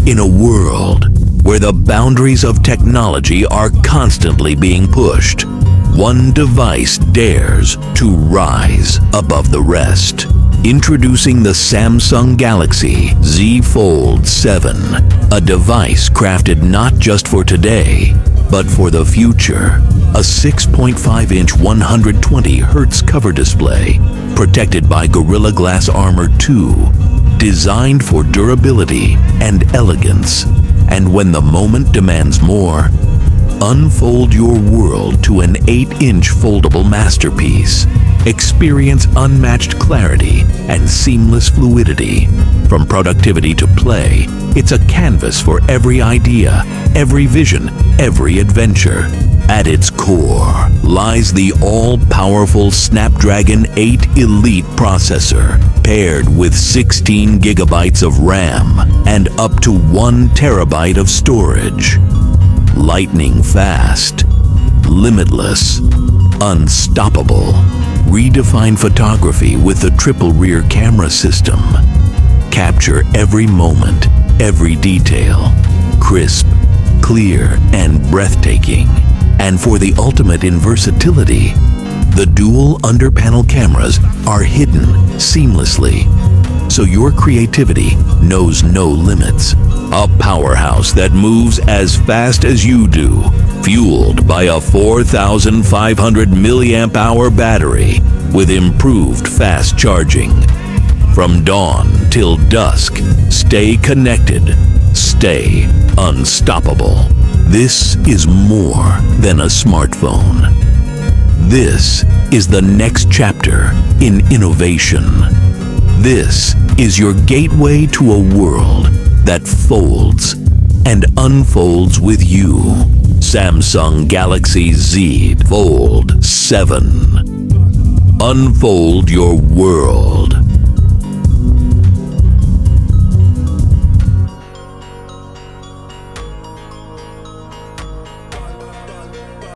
In a world where the boundaries of technology are constantly being pushed, one device dares to rise above the rest. Introducing the Samsung Galaxy Z Fold 7, a device crafted not just for today, but for the future. A 6.5-inch 120Hz cover display, protected by Gorilla Glass Armor 2, designed for durability and elegance. And when the moment demands more, unfold your world to an 8-inch foldable masterpiece. Experience unmatched clarity and seamless fluidity. From productivity to play, it's a canvas for every idea, every vision, every adventure. At its core lies the all-powerful Snapdragon 8 Elite processor, paired with 16 gigabytes of RAM and up to 1 terabyte of storage. Lightning fast, limitless, unstoppable. Redefine photography with the triple rear camera system. Capture every moment, every detail. Crisp, clear, and breathtaking. And for the ultimate in versatility, the dual under-panel cameras are hidden seamlessly, so your creativity knows no limits. A powerhouse that moves as fast as you do, fueled by a 4,500 milliamp hour battery with improved fast charging. From dawn till dusk, stay connected, stay unstoppable. This is more than a smartphone. This is the next chapter in innovation. This is your gateway to a world that folds and unfolds with you. Samsung Galaxy Z Fold 7. Unfold your world.